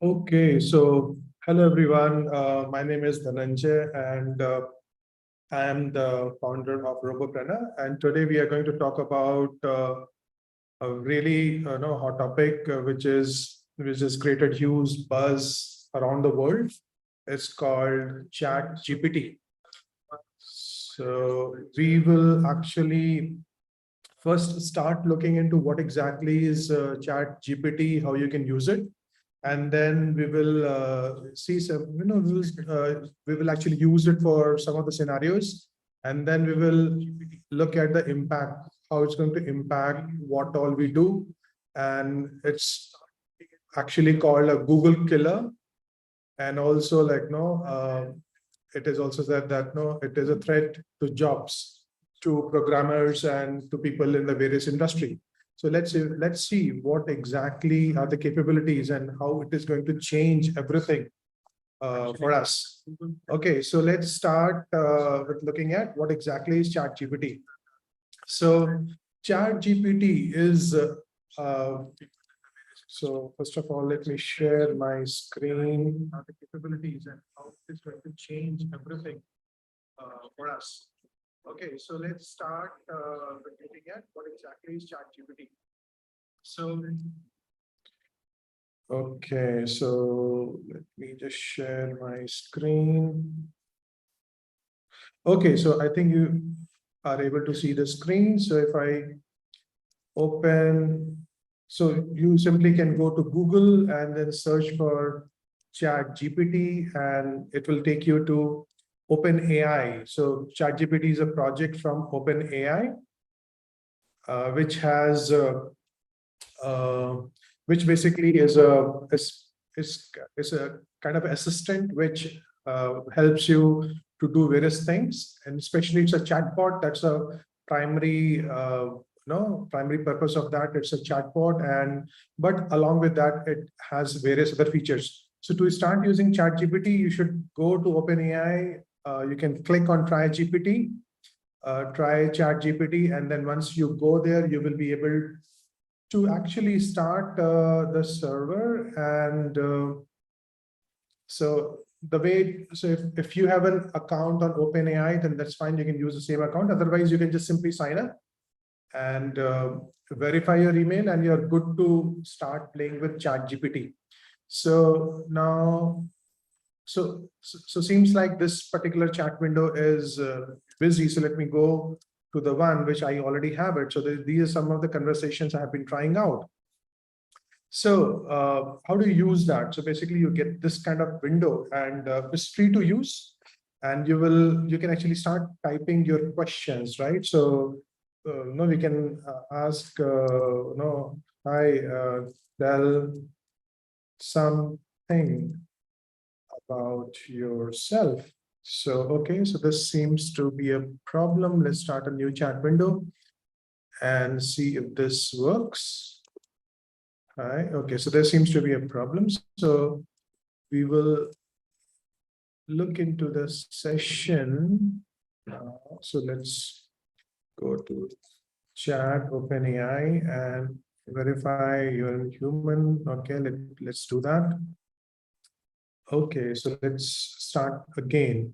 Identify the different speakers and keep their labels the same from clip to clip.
Speaker 1: Okay, so hello everyone. My name is Dhananjay and I am the founder of Robopreneur. And today we are going to talk about a really hot topic, which has created huge buzz around the world. It's called ChatGPT. So we will actually first start looking into what exactly is ChatGPT, how you can use it, and then we will see some, we will actually use it for some of the scenarios, and then we will look at the impact, how it's going to impact what all we do, and it's actually called a Google killer, and also it is also said that no, it is a threat to jobs, to programmers, and to people in the various industry. So let's see what exactly are the capabilities and how it is going to change everything for us. Okay, so let's start with looking at what exactly is ChatGPT. So ChatGPT is so first of all, let me share my screen, the capabilities and how it is going to change everything for us. Okay, so let's start with looking at what exactly is ChatGPT. So, okay, so let me just share my screen. Okay, so I think you are able to see the screen. So if I open, so you simply can go to Google and then search for ChatGPT, and it will take you to OpenAI. So ChatGPT is a project from OpenAI, which has uh, which basically is a kind of assistant which helps you to do various things, and especially it's a chatbot. That's a primary primary purpose of that. It's a chatbot, and but along with that, it has various other features. So to start using ChatGPT, you should go to OpenAI. You can click on Try GPT, try ChatGPT, and then once you go there, you will be able to actually start the server. And so the way, so if you have an account on OpenAI, then that's fine. You can use the same account. Otherwise, you can just simply sign up and verify your email, and you're good to start playing with ChatGPT. So now, so seems like this particular chat window is busy. So let me go to the one which I already have it. So these are some of the conversations I have been trying out. So how do you use that? So basically you get this kind of window, and it's free to use, and you can actually start typing your questions, right? So we can ask, hi, tell something about yourself. So, okay, so this seems to be a problem. Let's start a new chat window and see if this works. Hi, okay, so there seems to be a problem. So we will look into this session. So let's go to chat OpenAI and verify you're a human. Okay, let's do that. Okay, so let's start again.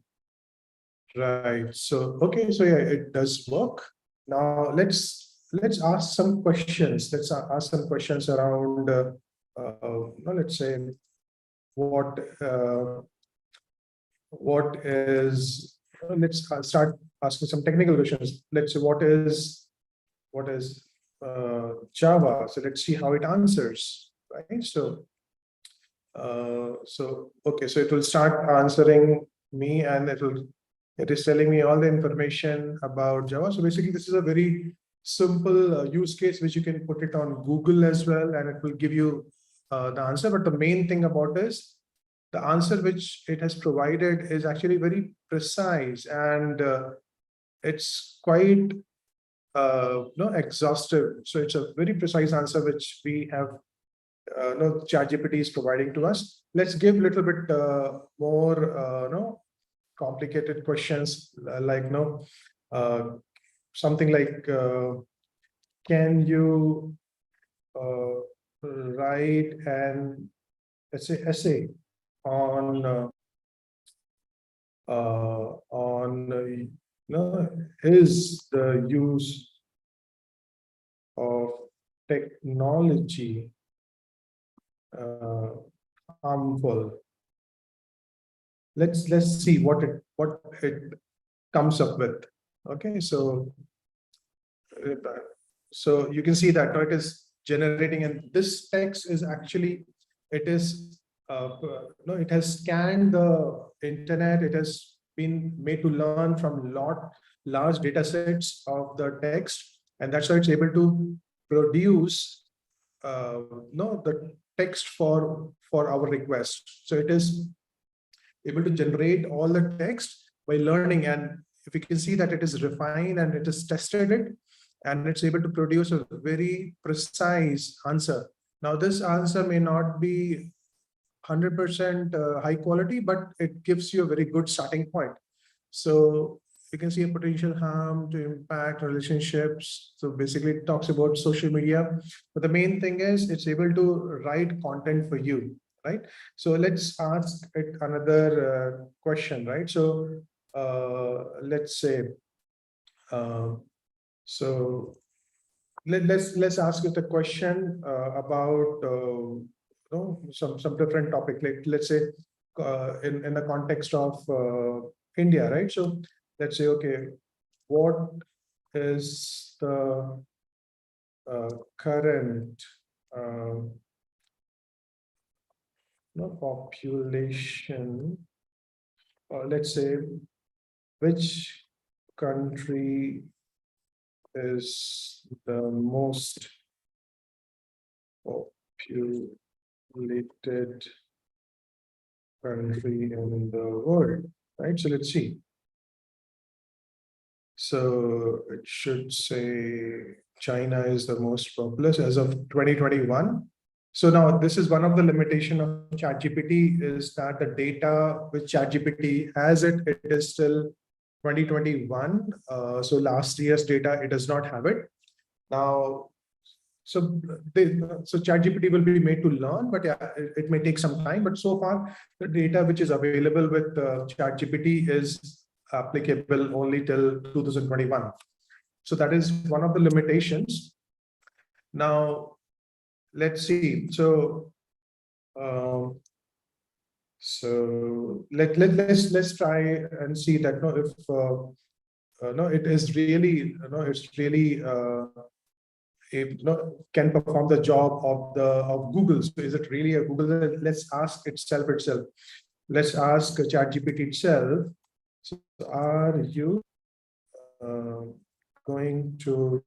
Speaker 1: Right. So, okay, so yeah, it does work. Now let's ask some questions. Let's ask some questions around, let's say, what what is, let's start asking some technical questions. Let's say, what is Java? So let's see how it answers, right? So okay, so it will start answering me, and it is telling me all the information about Java. So basically, this is a very simple use case which you can put it on Google as well, and it will give you the answer. But the main thing about is the answer which it has provided is actually very precise, and it's quite exhaustive. So it's a very precise answer which we have ChatGPT is providing to us. Let's give a little bit more complicated questions, like something like, can you write an let's say essay on is the use of technology uh, harmful. Let's see what it comes up with. Okay, uh, so you can see that now it is generating, and this text is actually, it is no, it has scanned the internet. It has been made to learn from large data sets of the text, and that's why it's able to produce no the text for our request. So it is able to generate all the text by learning, and if you can see that it is refined and it is tested it, and it's able to produce a very precise answer. Now this answer may not be 100% high quality, but it gives you a very good starting point. So you can see a potential harm to impact relationships. So basically it talks about social media, but the main thing is it's able to write content for you, right? So let's ask it another question, right? So let's say, uh, so let's ask it a question about some different topic. Like let's say in the context of India, right? So let's say, okay, what is the current uh, population, or let's say which country is the most populated country in the world, right? So let's see. So it should say China is the most populous as of 2021. So now this is one of the limitation of ChatGPT, is that the data which ChatGPT has, it is still 2021. So last year's data, it does not have it. Now, so ChatGPT will be made to learn, but yeah, it may take some time. But so far, the data which is available with ChatGPT is applicable only till 2021. So that is one of the limitations. Now, let's see. So, let's try and see that no, if no, it is really it's really can perform the job of Google. So is it really a Google? Let's ask itself. Let's ask ChatGPT itself. So are you uh, going to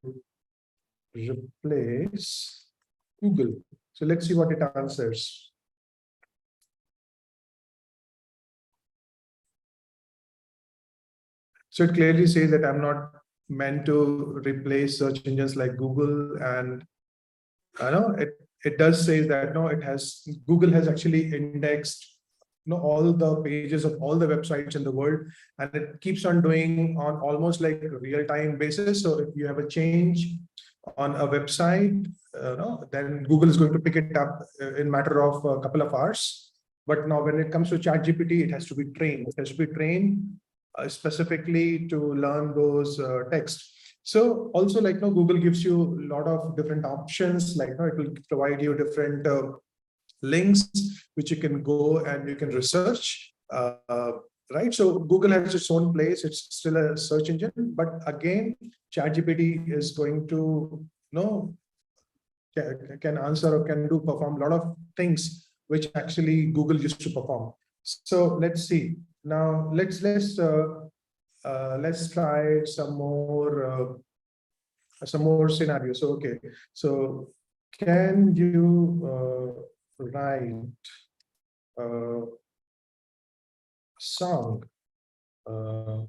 Speaker 1: replace Google? So let's see what it answers. So it clearly says that I'm not meant to replace search engines like Google, and I know it does say that no, it has, Google has actually indexed all the pages of all the websites in the world, and it keeps on doing on almost like a real-time basis. So if you have a change on a website, then Google is going to pick it up in matter of a couple of hours. But now when it comes to ChatGPT, it has to be trained. It has to be trained specifically to learn those texts. So also, like, Google gives you a lot of different options. Like, it will provide you different links which you can go and you can research. Right. So Google has its own place. It's still a search engine, but again, ChatGPT is going to can answer or can do perform a lot of things which actually Google used to perform. So let's see. Now let's try some more scenarios. So okay, so can you write a song uh,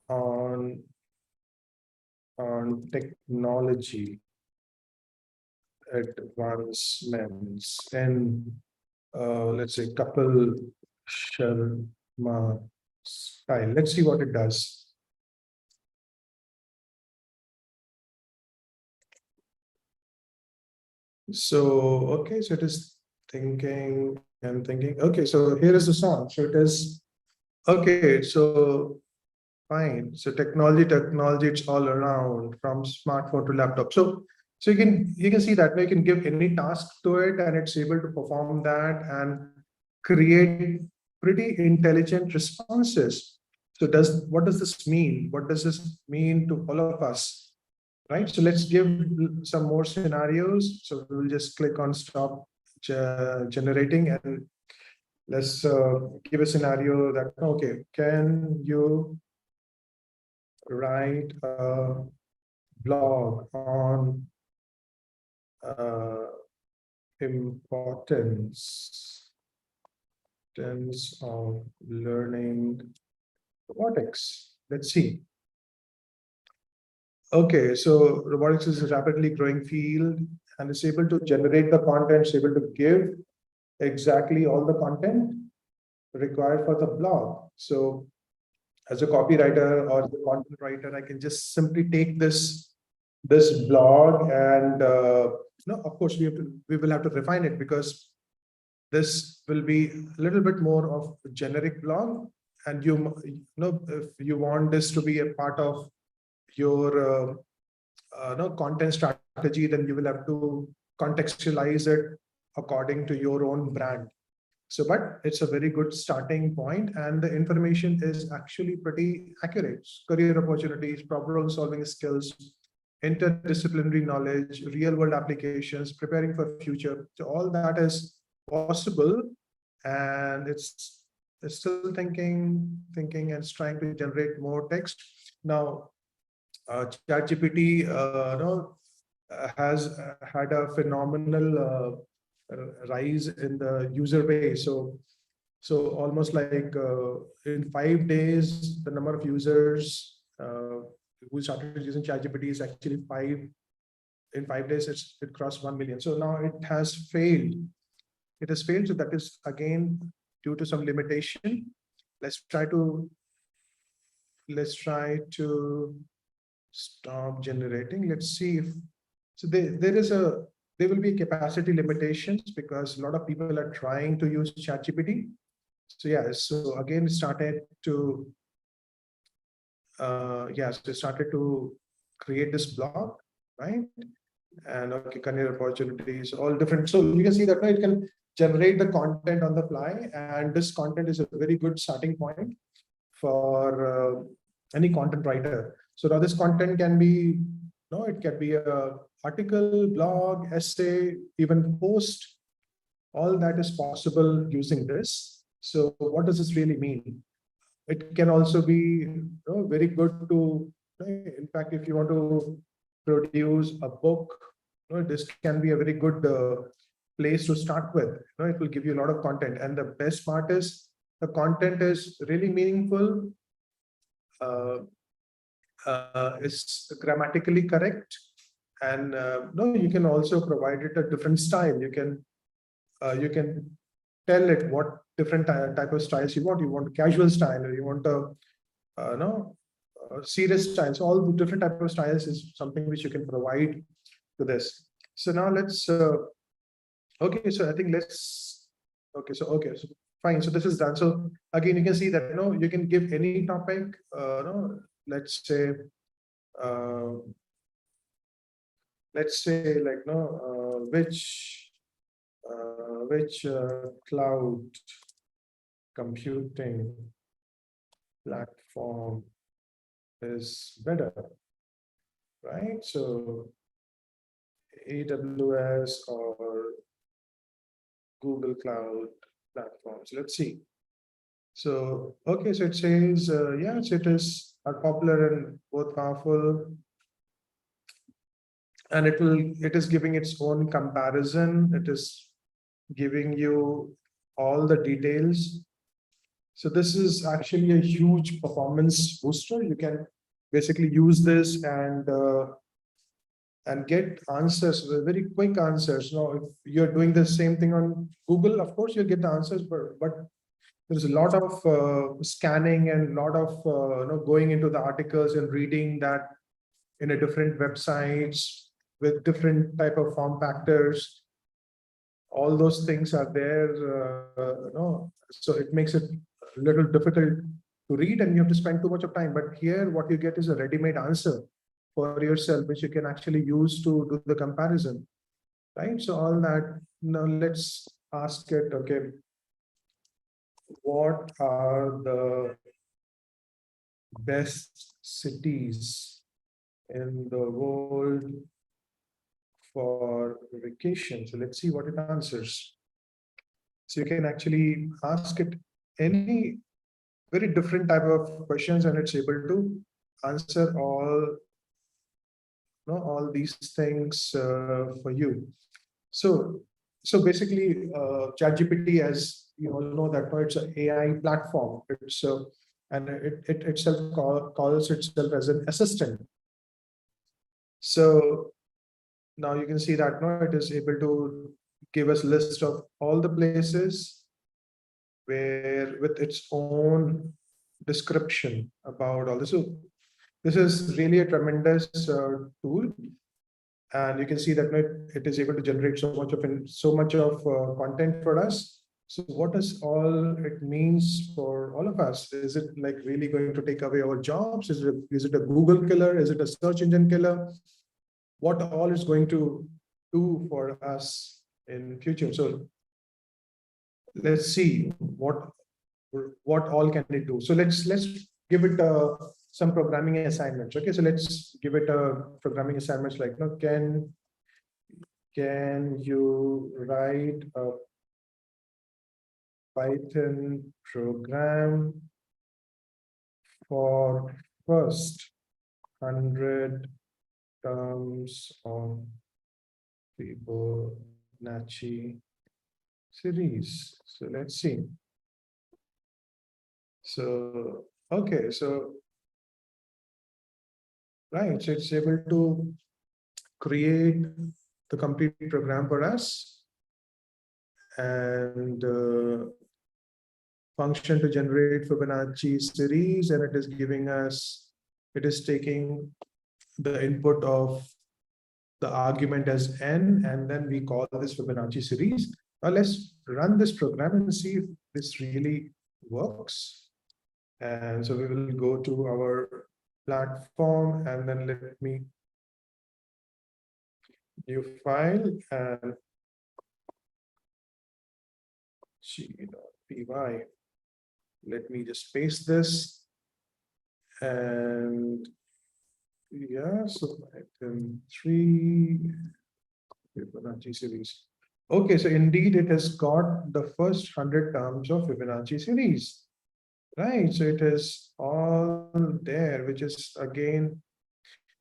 Speaker 1: on technology advancements and let's say couple Sharma style. Let's see what it does. So okay, so it is thinking and thinking. Okay, so here is the song. So it is okay. So fine. So technology, it's all around from smartphone to laptop. So you can see that you can give any task to it and it's able to perform that and create pretty intelligent responses. So what does this mean? What does this mean to all of us? Right. So let's give some more scenarios. So we'll just click on stop generating and let's give a scenario that, okay, can you write a blog on uh, importance of learning robotics. Let's see. Okay, so robotics is a rapidly growing field and is able to generate the content, is able to give exactly all the content required for the blog. So as a copywriter or the content writer, I can just simply take this blog and no, of course we will have to refine it because this will be a little bit more of a generic blog, and you know if you want this to be a part of your no content strategy, then you will have to contextualize it according to your own brand. So, but it's a very good starting point, and the information is actually pretty accurate. Career opportunities, problem solving skills, interdisciplinary knowledge, real world applications, preparing for future. So all that is possible, and it's still thinking, and it's trying to generate more text. Now, ChatGPT, has had a phenomenal rise in the user base. So almost like in 5 days, the number of users who started using ChatGPT is actually five. In 5 days, it crossed 1 million. So now it has failed. It has failed. So that is again due to some limitation. Let's try to stop generating. Let's see if so there will be capacity limitations because a lot of people are trying to use ChatGPT. So yeah, so again it started to so it started to create this blog, right? And okay, career opportunities, all different. So you can see that now it can generate the content on the fly, and this content is a very good starting point for any content writer. So now this content can be, no, it can be a article, blog, essay, even post. All that is possible using this. So what does this really mean? It can also be, very good to, in fact, if you want to produce a book, this can be a very good place to start with. It will give you a lot of content, and the best part is the content is really meaningful, is grammatically correct, and no, you can also provide it a different style. You can tell it what different type of styles you want. You want a casual style, or you want a no serious style. So all the different type of styles is something which you can provide to this. So now let's okay. So I think let's okay. So fine. So this is done. So again, you can see that you can give any topic. No, let's say uh, like no which cloud computing platform is better, right? So AWS or Google Cloud platforms. Let's see. So okay, so it says yes, it is are popular and both powerful, and it is giving its own comparison. It is giving you all the details. So this is actually a huge performance booster. You can basically use this and get answers, very quick answers. Now, if you're doing the same thing on Google, of course you'll get the answers, but there's a lot of scanning and a lot of going into the articles and reading that in a different websites with different type of form factors. all those things are there, so it makes it a little difficult to read and you have to spend too much of time. But here, what you get is a ready-made answer for yourself, which you can actually use to do the comparison, right? So all that, now let's ask it, okay, what are the best cities in the world for vacation? So let's see what it answers. So you can actually ask it any very different type of questions and it's able to answer all these things for you. So basically, ChatGPT, as you all know, that it's an AI platform. It's and it itself calls itself as an assistant. So now you can see that now it is able to give us list of all the places where with its own description about all this. So this is really a tremendous tool, and you can see that it is able to generate so much of content for us. So what does all it means for all of us? Is it like really going to take away our jobs? Is it a Google killer? Is it a search engine killer? What all is going to do for us in future? So let's see what all can it do. So let's give it some programming assignments. Okay, so let's give it a programming assignments like, can you write a Python program for first 100 terms of Fibonacci series? So let's see. So, okay, so, right, so it's able to create the complete program for us and function to generate Fibonacci series, and it is giving us, it is taking the input of the argument as n, and then we call this Fibonacci series. Now let's run this program and see if this really works. And so we will go to our platform and then let me new file and g.py. Let me just paste this and yeah, so item 3 Fibonacci series. Okay, so indeed it has got the first 100 terms of Fibonacci series. Right, so it is all there, which is again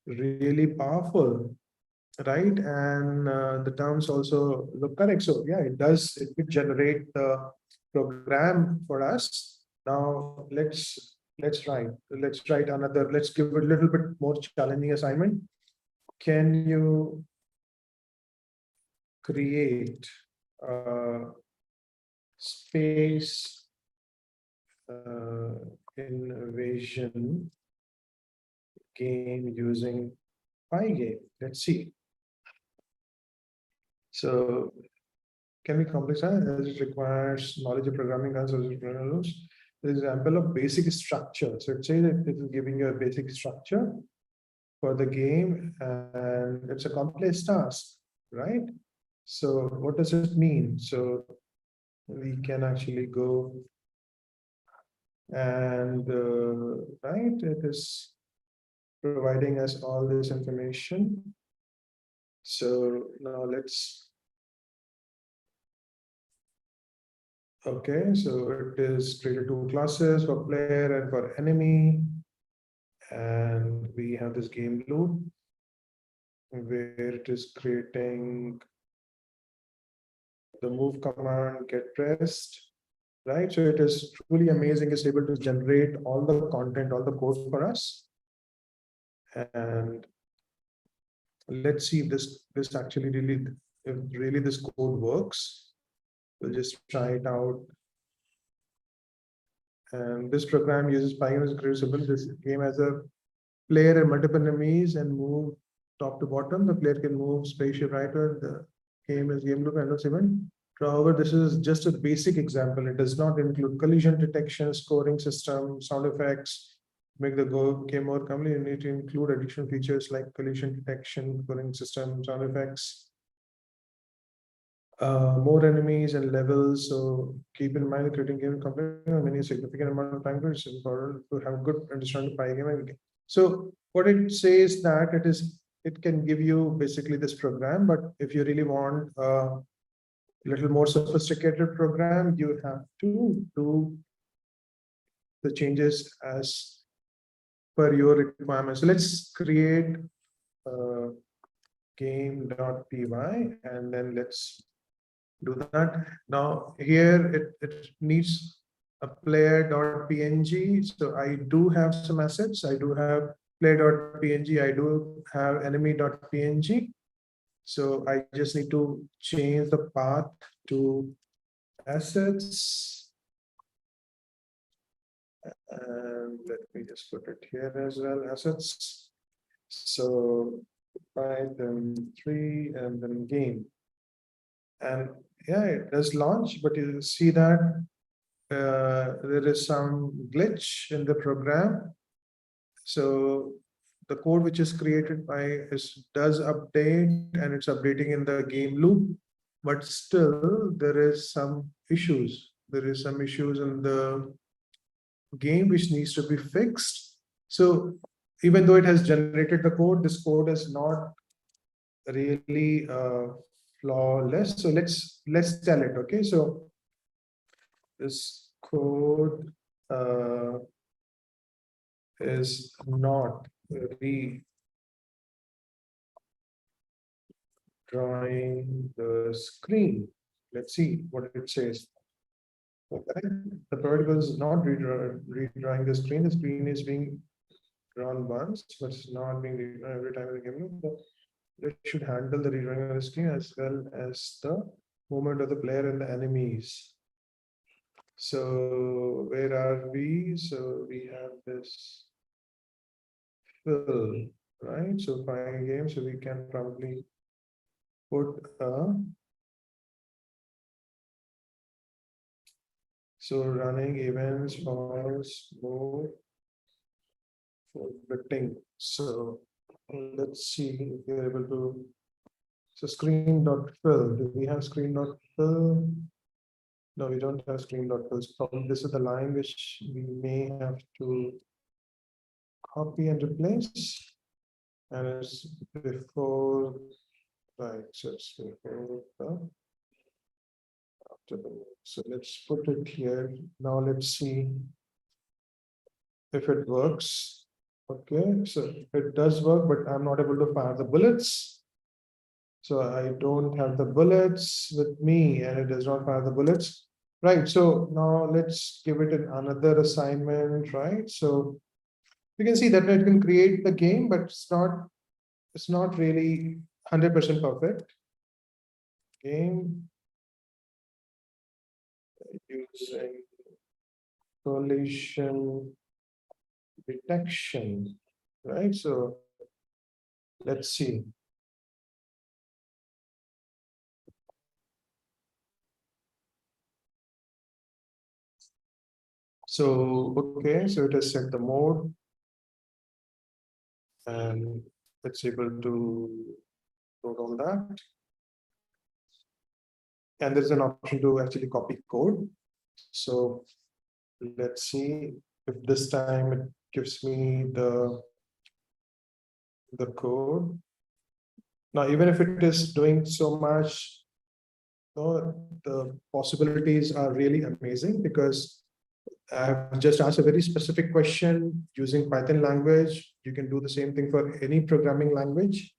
Speaker 1: really powerful, right? And the terms also look correct. So yeah, it will generate the program for us. Now let's write another, let's give it a little bit more challenging assignment. Can you create a space invasion game using Pygame? Let's see. So can be complex as it requires knowledge of programming as rules. The example of basic structure. So it says that it is giving you a basic structure for the game, and it's a complex task, right? So what does it mean? So we can actually go and right, it is providing us all this information. So now let's, okay, so it is created 2 classes for player and for enemy. And we have this game loop where it is creating the move command, get pressed, right? So it is truly amazing. It's able to generate all the content, all the code for us. And let's see if this actually really this code works. We'll just try it out. And this program uses Python as crucible. This game has a player and multiple enemies and move top to bottom. The player can move spaceship right. The game is game loop and event. However, this is just a basic example. It does not include collision detection, scoring system, sound effects. Make the game more complete, you need to include additional features like collision detection, scoring system, sound effects, more enemies and levels. So keep in mind, creating game complete many significant amount of time. It's important to have good understanding of Pygame. So what it says that it can give you basically this program, but if you really want a little more sophisticated program, you have to do the changes as per your requirements. So let's create game.py and then let's do that. Now here it needs a player.png. So I do have some assets. I do have player.png. I do have enemy.png. So I just need to change the path to assets. And let me just put it here as well, assets. So Python 3 and then game. And yeah, it does launch, but you see that there is some glitch in the program. So the code which is created by does update and it's updating in the game loop, but still there is some issues. There is some issues in the game which needs to be fixed. So even though it has generated the code, this code is not really flawless. So let's tell it. Okay, so this code is not redrawing the screen. Let's see what it says. Okay. The protocol is not redrawing the screen. The screen is being drawn once, but it's not being redrawn every time in the game. It should handle the redrawing of the screen as well as the movement of the player and the enemies. So where are we? So we have this fill, right? So find game, so we can probably put so running events for move for betting. So let's see if we're able to. So screen.fill. Do we have screen.fill? No, we don't have screen.fill. So this is the line which we may have to copy and replace. And it's before, right? So it's before the after the. So let's put it here. Now let's see if it works. Okay, so it does work, but I'm not able to fire the bullets. So I don't have the bullets with me and it does not fire the bullets. Right, so now let's give it another assignment, right? So you can see that it can create the game, but it's not really 100% perfect. Game using collision detection, right? So let's see. So, okay, so it has set the mode and it's able to load on that. And there's an option to actually copy code. So let's see if this time it gives me the code. Now, even if it is doing so much, the possibilities are really amazing because I've just asked a very specific question using Python language. You can do the same thing for any programming language,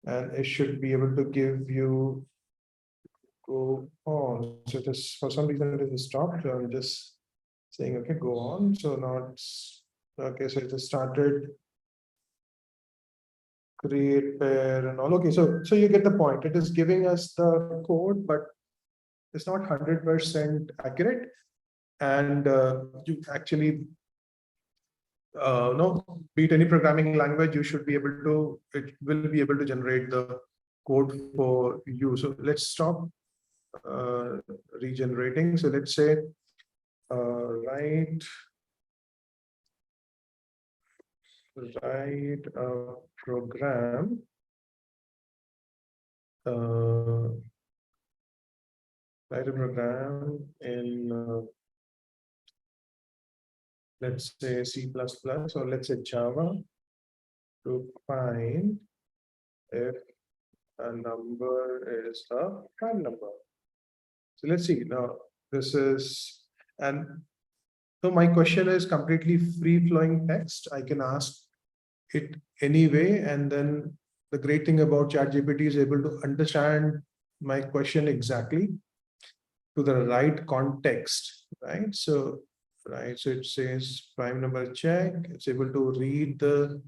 Speaker 1: and it should be able to give you go on. So it is, for some reason it is stopped. So I'm just saying, okay, go on. So now it's okay. So it just started create pair and all. Okay, so you get the point. It is giving us the code, but it's not 100% accurate. And you actually no, beat any programming language, you should be able to, it will be able to generate the code for you. So let's stop regenerating. So let's say write a program in let's say C++ or let's say Java to find if a number is a prime number. So let's see now. This is and so my question is completely free flowing text. I can ask it anyway, and then the great thing about ChatGPT is able to understand my question exactly to the right context, right? So, right, so it says prime number check. It's able to read the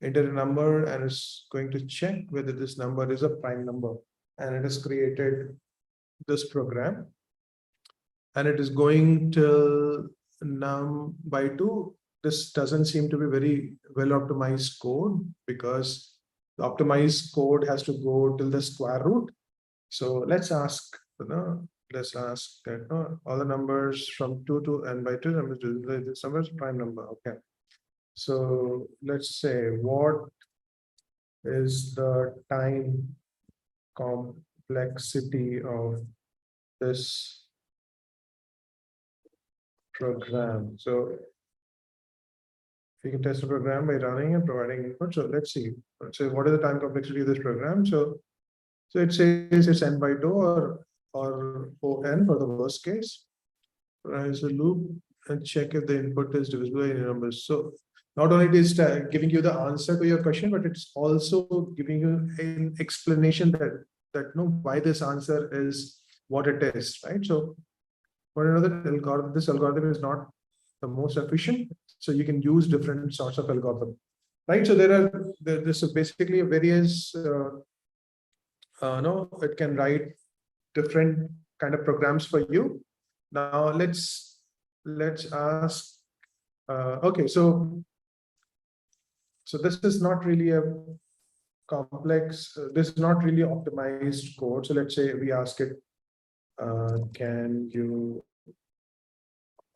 Speaker 1: enter a number and it's going to check whether this number is a prime number, and it has created this program, and it is going till num/2. This doesn't seem to be very well optimized code because the optimized code has to go till the square root. So let's ask, let's ask that all the numbers from 2 to n/2 numbers, this number is prime number. Okay. So let's say what is the time complexity of this program? So you can test the program by running and providing input. So let's see. So what is the time complexity of this program? So it says it's n/2 or O(n) for the worst case. As a loop and check if the input is divisible by any numbers. So not only it is giving you the answer to your question, but it's also giving you an explanation that why this answer is what it is, right? So for another algorithm, this algorithm is not the most efficient. So you can use different sorts of algorithm, right? So there's basically various it can write different kind of programs for you. Now let's ask. Okay, so this is not really a complex. This is not really optimized code. So let's say we ask it, can you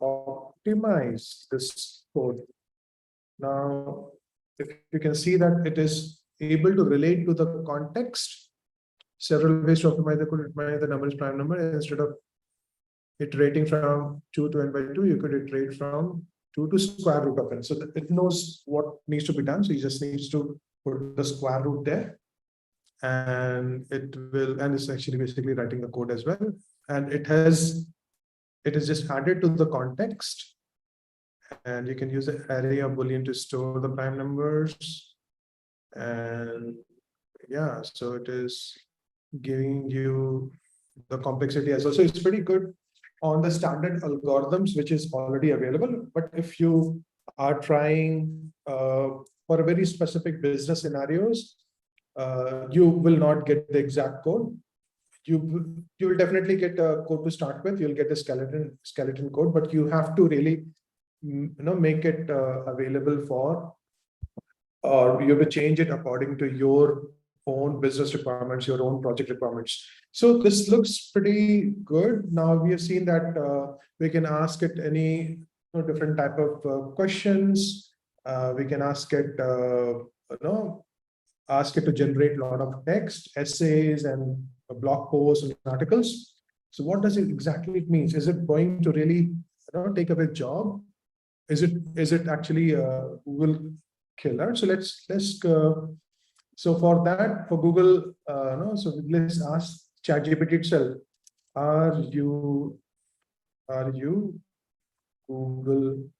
Speaker 1: optimize this code? Now, if you can see that it is able to relate to the context, several ways to optimize the code. The number is prime number. Instead of iterating from 2 to n/2, you could iterate from 2 to square root of n. So it knows what needs to be done. So you just needs to put the square root there, and it's actually basically writing the code as well. And it is just added to the context, and you can use an array of Boolean to store the prime numbers. And yeah, so it is giving you the complexity as well. So it's pretty good on the standard algorithms, which is already available. But if you are trying for a very specific business scenarios, you will not get the exact code. You will definitely get a code to start with. You'll get a skeleton code, but you have to really make it available for, or you have to change it according to your own business requirements, your own project requirements. So this looks pretty good. Now we have seen that we can ask it any different type of questions. We can ask it, ask it to generate a lot of text, essays, and blog posts and articles. So what does it exactly mean? Is it going to really take away job? Is it actually a Google killer? So let's so for that, for Google, so let's ask ChatGPT itself, are you Google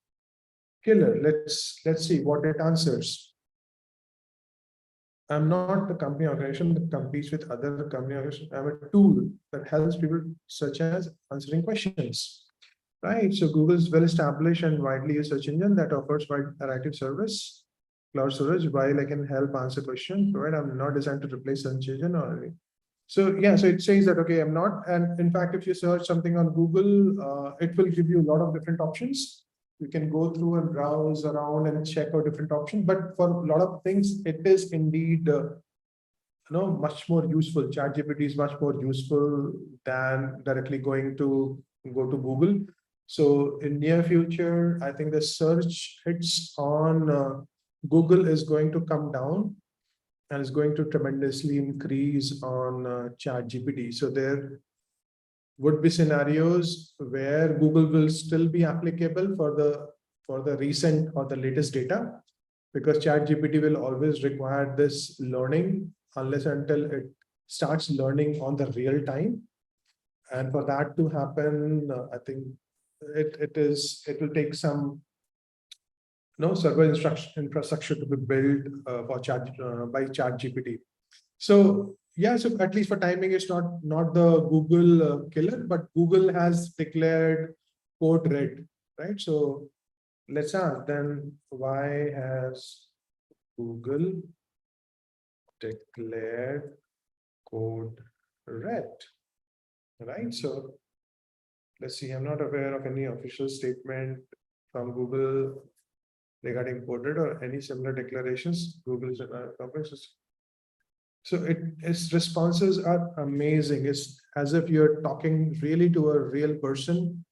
Speaker 1: killer? Let's see what it answers. I'm not a company organization that competes with other company organizations. I'm a tool that helps people such as answering questions. Right. So Google is well-established and widely used search engine that offers wide interactive service, cloud storage, while I can help answer questions. Right. I'm not designed to replace search engine or anything. So yeah, so it says that, okay, I'm not. And in fact, if you search something on Google, it will give you a lot of different options. You can go through and browse around and check out different options. But for a lot of things, it is indeed much more useful. ChatGPT is much more useful than directly going to go to Google. So in near future, I think the search hits on Google is going to come down and is going to tremendously increase on ChatGPT. So there would be scenarios where Google will still be applicable for the recent or the latest data, because ChatGPT will always require this learning unless until it starts learning on the real time. And for that to happen, I think it will take some server infrastructure to be built for by ChatGPT. So yeah, so at least for timing, it's not the Google killer, but Google has declared code red, right? So let's ask then, why has Google declared code red, right? So let's see. I'm not aware of any official statement from Google regarding code red or any similar declarations. Google is so its responses are amazing. It's as if you're talking really to a real person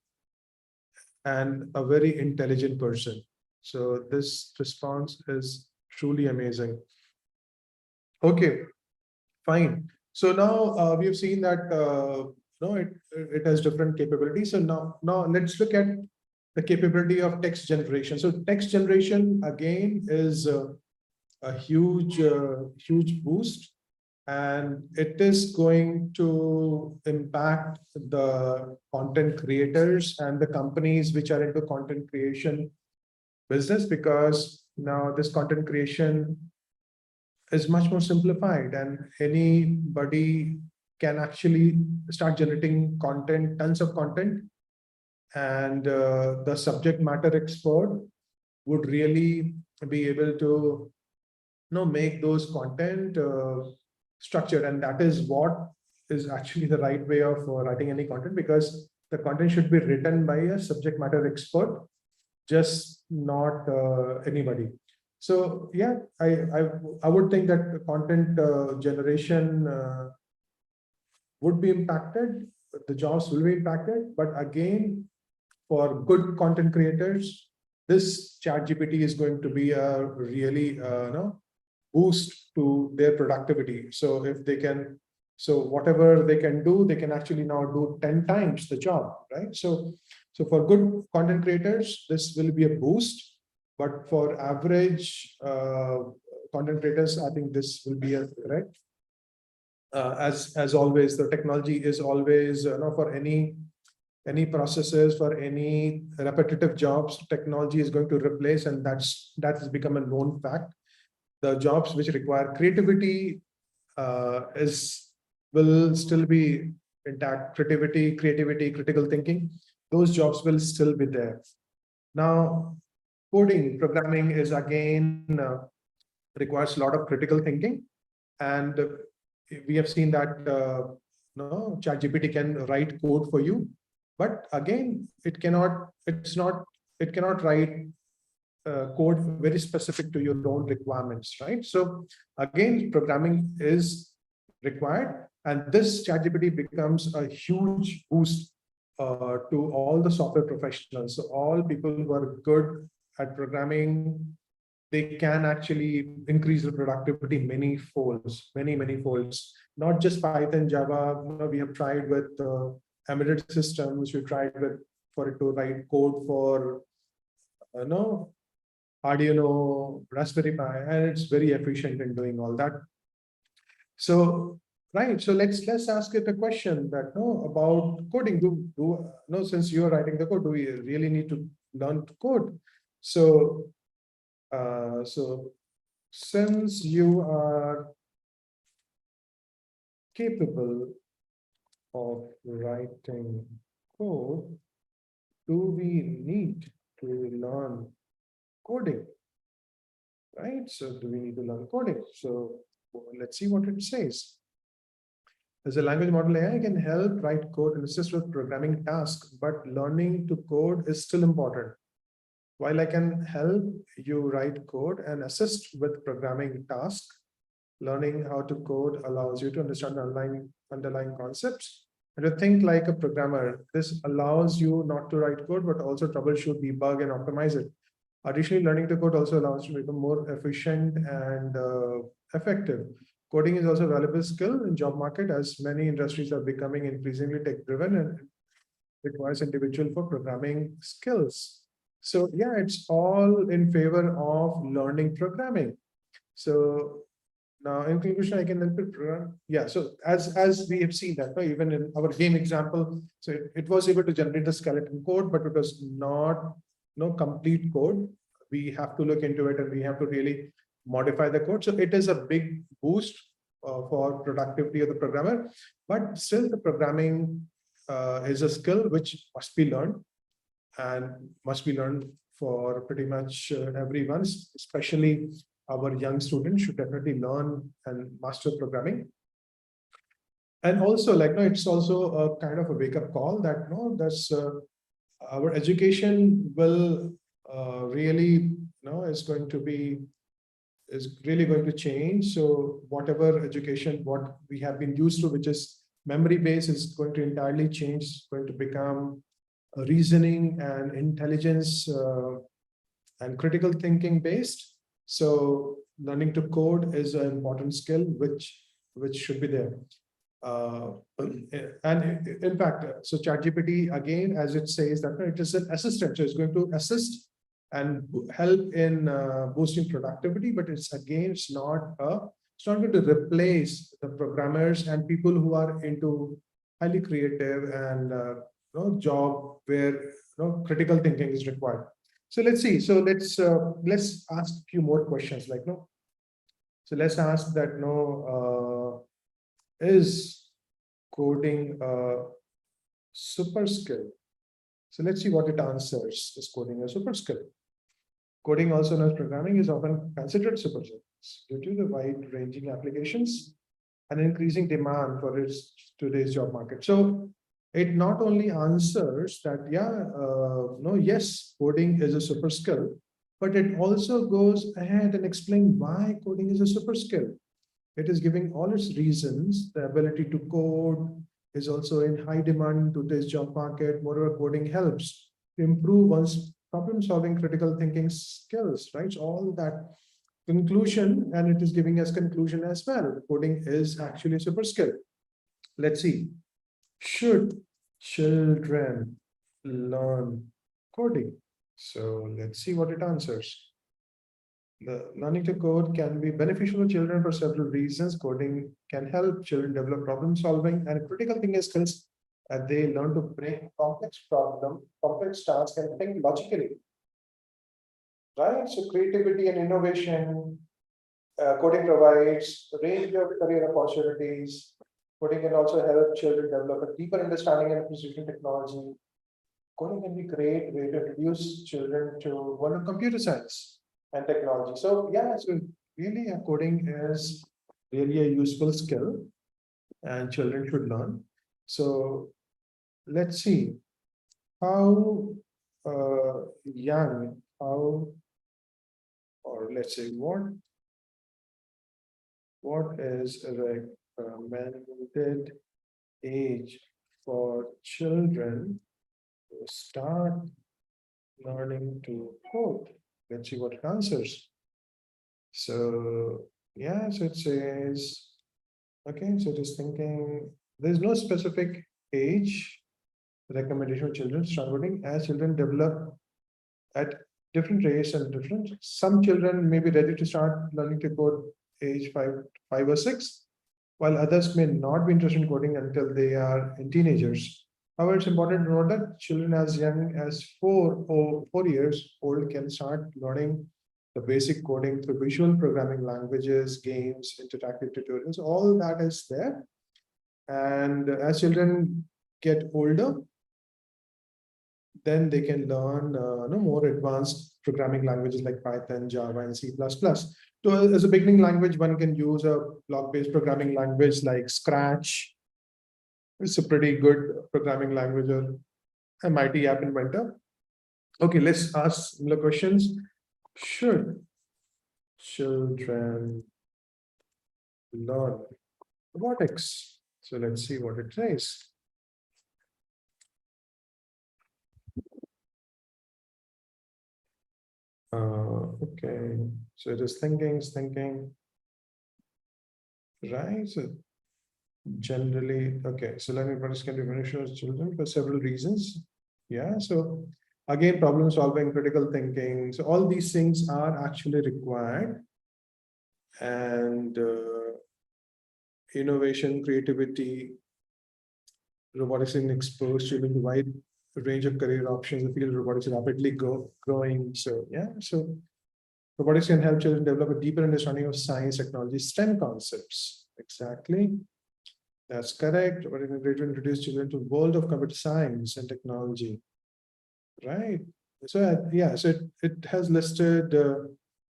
Speaker 1: and a very intelligent person. So this response is truly amazing. Okay, fine. So now we've seen that it has different capabilities. So now let's look at the capability of text generation. So text generation again is a huge boost, and it is going to impact the content creators and the companies which are into content creation business, because now this content creation is much more simplified and anybody can actually start generating content, tons of content, and the subject matter expert would really be able to make those content structured, and that is what is actually the right way of writing any content, because the content should be written by a subject matter expert, just not anybody. So yeah, I would think that content generation would be impacted, the jobs will be impacted, but again, for good content creators, this ChatGPT is going to be a really boost to their productivity. So if they can, so whatever they can do, they can actually now do 10 times the job, right? So for good content creators, this will be a boost, but for average content creators, I think this will be a threat. As always, the technology is always for any processes, for any repetitive jobs, technology is going to replace, and that has become a known fact. The jobs which require creativity will still be intact. Creativity, critical thinking, those jobs will still be there. Now, coding, programming is again requires a lot of critical thinking, and we have seen that ChatGPT can write code for you, but again, it cannot write code very specific to your own requirements, right? So again, programming is required, and this ChatGPT becomes a huge boost to all the software professionals. So all people who are good at programming, they can actually increase the productivity many folds, many folds. Not just Python, Java. We have tried with embedded systems. We tried with for it to write code for Arduino, Raspberry Pi, and it's very efficient in doing all that. So right, so let's ask it a question that about coding. Since you are writing the code, do we really need to learn to code? So since you are capable of writing code, do we need to learn coding? Right? So do we need to learn coding? So let's see what it says. As a language model, AI can help write code and assist with programming tasks, but learning to code is still important. While I can help you write code and assist with programming tasks, Learning how to code allows you to understand the underlying concepts and to think like a programmer. This allows you not to write code, but also troubleshoot, debug, and optimize it. Additionally, learning to code also allows you to become more efficient and effective. Coding is also a valuable skill in job market as many industries are becoming increasingly tech driven and requires individual for programming skills. So yeah, it's all in favor of learning programming. So now, in conclusion, I can help it. Yeah. So as we have seen that, even in our game example, so it was able to generate the skeleton code, but it was not no complete code. We have to look into it, and we have to really modify the code. So it is a big boost for productivity of the programmer, but still the programming is a skill which must be learned and must be learned for pretty much everyone, especially our young students should definitely learn and master programming. And also, like, no, it's also a kind of a wake-up call that no, that's our education will really, is going to be is really going to change. So whatever education, what we have been used to, which is memory based, is going to entirely change, going to become reasoning and intelligence and critical thinking based. So learning to code is an important skill which should be there. And in fact, so ChatGPT, again, as it says that it is an assistant, so it's going to assist and help in boosting productivity, but it's not going to replace the programmers and people who are into highly creative and job where critical thinking is required. So let's see. So let's ask a few more questions. Like no. So let's ask that is coding a super skill? So let's see what it answers. Is coding a super skill? Coding, also known as programming, is often considered super skills due to the wide-ranging applications and increasing demand for its today's job market. So it not only answers that, yes, coding is a super skill, but it also goes ahead and explain why coding is a super skill. It is giving all its reasons. The ability to code is also in high demand to today's job market. Moreover, coding helps to improve one's problem solving, critical thinking skills, right? So all that conclusion, and it is giving us conclusion as well. Coding is actually a super skill. Let's see. Should children learn coding? So let's see what it answers. The learning to code can be beneficial to children for several reasons. Coding can help children develop problem solving and critical thinking skills as they learn to break complex tasks, and think logically. Right? So creativity and innovation, coding provides a range of career opportunities. Coding can also help children develop a deeper understanding and precision technology. Coding can be a great way to introduce children to one of computer science and technology. So yeah, so really coding is really a useful skill and children should learn. So let's see how young, how, or let's say what is a recommended age for children to start learning to code? Let's see what it answers. So yeah, so it says, okay, so just thinking, there's no specific age recommendation for children to start coding as children develop at different rates and different. Some children may be ready to start learning to code age 5 or 6, while others may not be interested in coding until they are in teenagers. However, it's important to note that children as young as 4 years old can start learning the basic coding through visual programming languages, games, interactive tutorials. All that is there. And as children get older, then they can learn more advanced programming languages like Python, Java, and C++. So as a beginning language, one can use a block-based programming language like Scratch. It's a pretty good programming language, or MIT App Inventor. Okay, let's ask similar questions. Should children learn robotics. So let's see what it says. Okay, so it is thinking, right? So generally, okay, so learning products can be beneficial to children for several reasons. Yeah, so again, problem solving, critical thinking. So all these things are actually required, and innovation, creativity, robotics is exposed to a wide range of career options. The field of robotics is rapidly growing. So yeah, so robotics can help children develop a deeper understanding of science, technology, STEM concepts. Exactly. That's correct. Robotics can greatly introduce children to the world of computer science and technology. Right. So yeah, so it has listed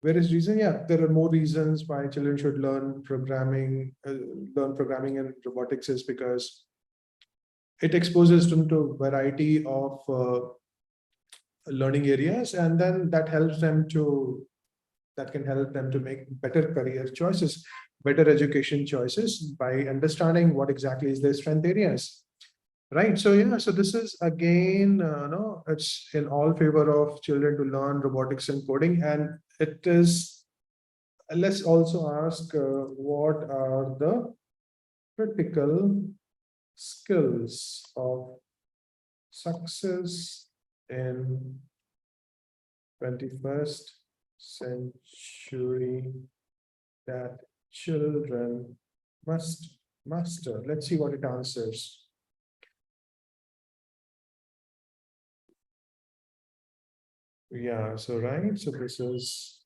Speaker 1: various reasons. Yeah, there are more reasons why children should learn programming and robotics is because it exposes them to a variety of learning areas, and then that can help them to make better career choices, better education choices by understanding what exactly is their strength areas. Right. So yeah. So this is again, no, it's in all favor of children to learn robotics and coding, and it is. Let's also ask what are the critical skills of success in 21st century that children must master. Let's see what it answers. Yeah, so right. So this is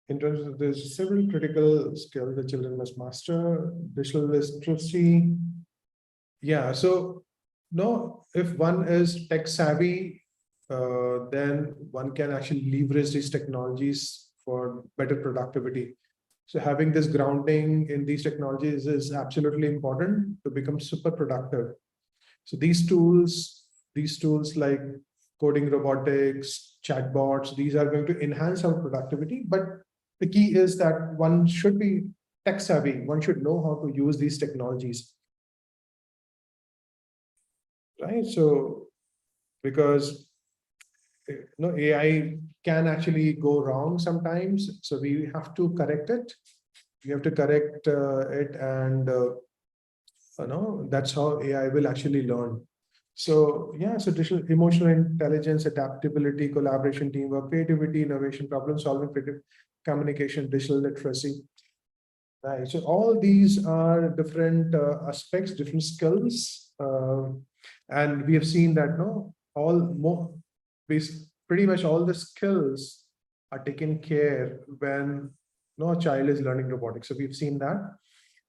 Speaker 1: in terms of there's several critical skills that children must master. Digital literacy. Yeah, so no, if one is tech savvy, then one can actually leverage these technologies for better productivity. So having this grounding in these technologies is absolutely important to become super productive. So these tools like coding robotics, chatbots, these are going to enhance our productivity. But the key is that one should be tech savvy. One should know how to use these technologies, right? So because AI can actually go wrong sometimes, so we have to correct it. We have to correct it, and that's how AI will actually learn. So yeah, so digital emotional intelligence, adaptability, collaboration, teamwork, creativity, innovation, problem solving, creative communication, digital literacy. Right. So all these are different aspects, different skills, and we have seen that no, all more, pretty much all the skills are taken care when no child is learning robotics. So we've seen that.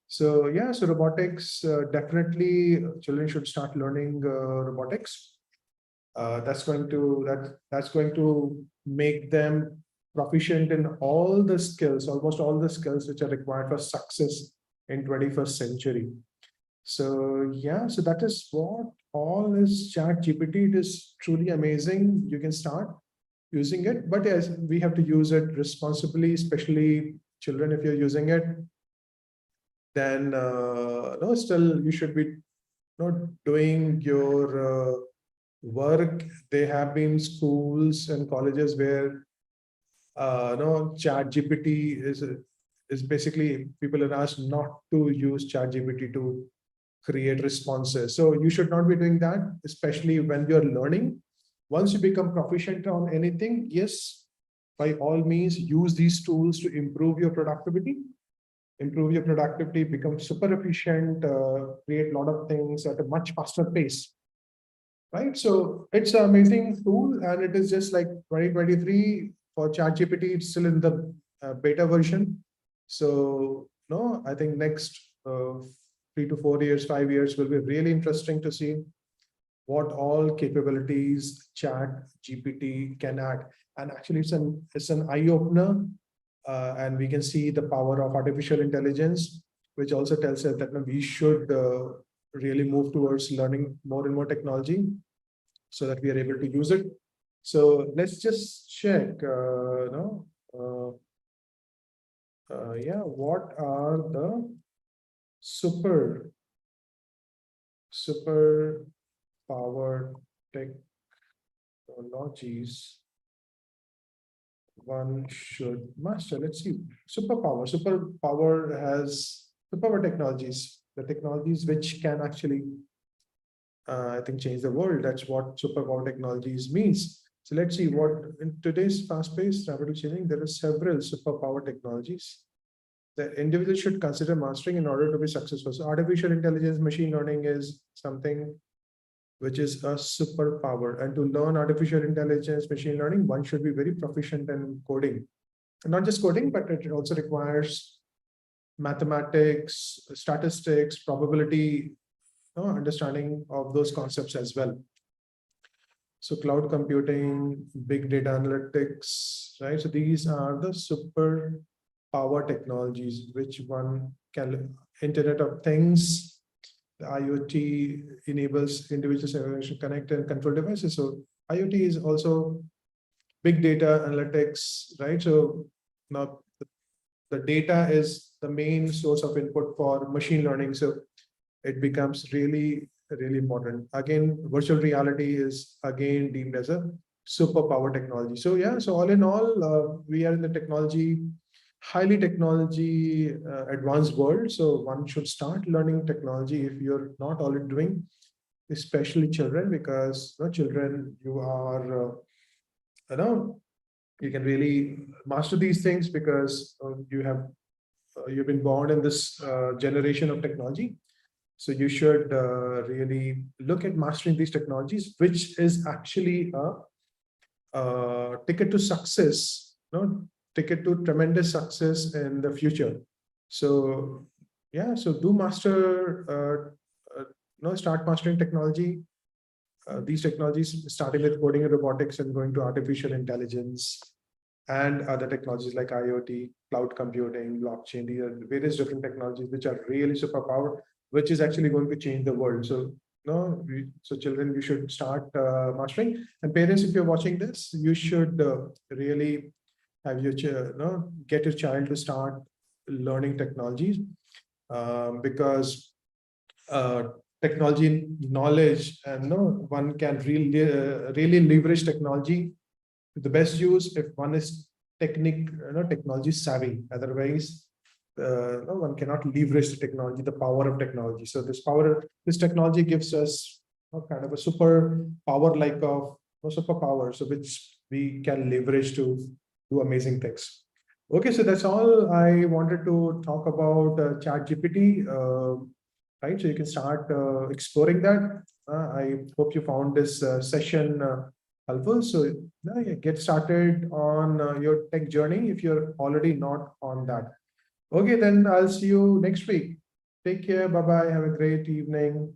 Speaker 1: So yeah, so robotics definitely children should start learning robotics. That's going to make them proficient in all the skills, almost all the skills which are required for success in 21st century. So yeah, so that is what all is Chat GPT. It is truly amazing. You can start using it, but yes, we have to use it responsibly, especially children. If you're using it, then no, still you should be not doing your work. There have been schools and colleges where no Chat GPT is basically people are asked not to use Chat GPT to create responses. So you should not be doing that, especially when you're learning. Once you become proficient on anything, yes, by all means, use these tools to improve your productivity, become super efficient, create a lot of things at a much faster pace, right? So it's an amazing tool, and it is just like 2023 for ChatGPT. It's still in the beta version. So no, I think next 3 to 4 years, 5 years will be really interesting to see what all capabilities Chat GPT can add. And actually, it's an eye opener, and we can see the power of artificial intelligence, which also tells us that we should really move towards learning more and more technology so that we are able to use it. So let's just check. what are the super power technologies one should master? Let's see. Superpower technologies, the technologies which can actually, I think, change the world. That's what superpower technologies means. So let's see what in today's fast-paced, rapidly changing, there are several superpower technologies that individuals should consider mastering in order to be successful. So artificial intelligence, machine learning is something which is a superpower. And to learn artificial intelligence, machine learning, one should be very proficient in coding. And not just coding, but it also requires mathematics, statistics, probability, understanding of those concepts as well. So cloud computing, big data analytics, right? So these are the super power technologies which one can, Internet of Things, the IoT enables individuals to connect and control devices. So IoT is also big data analytics, right? So now the data is the main source of input for machine learning. So it becomes really, really important. Again, virtual reality is again deemed as a superpower technology. So yeah, so all in all, we are in the highly technology advanced world. So one should start learning technology if you're not already doing, especially children, because children, you can really master these things because you've been born in this generation of technology. So you should really look at mastering these technologies, which is actually a ticket to success, ticket to tremendous success in the future. So yeah, so do master, start mastering technology. These technologies, starting with coding and robotics and going to artificial intelligence and other technologies like IoT, cloud computing, blockchain. These are various different technologies which are really superpower, which is actually going to change the world. So so children, you should start mastering. And parents, if you're watching this, you should really have your get your child to start learning technologies, because technology knowledge, and one can really leverage technology to the best use if one is technology savvy. Otherwise, one cannot leverage the technology, the power of technology. So this technology gives us kind of a super power, like of superpower, so which we can leverage to do amazing things. Okay, so that's all I wanted to talk about ChatGPT. Right, so you can start exploring that. I hope you found this session helpful. So get started on your tech journey if you're already not on that. Okay, then I'll see you next week. Take care. Bye bye. Have a great evening.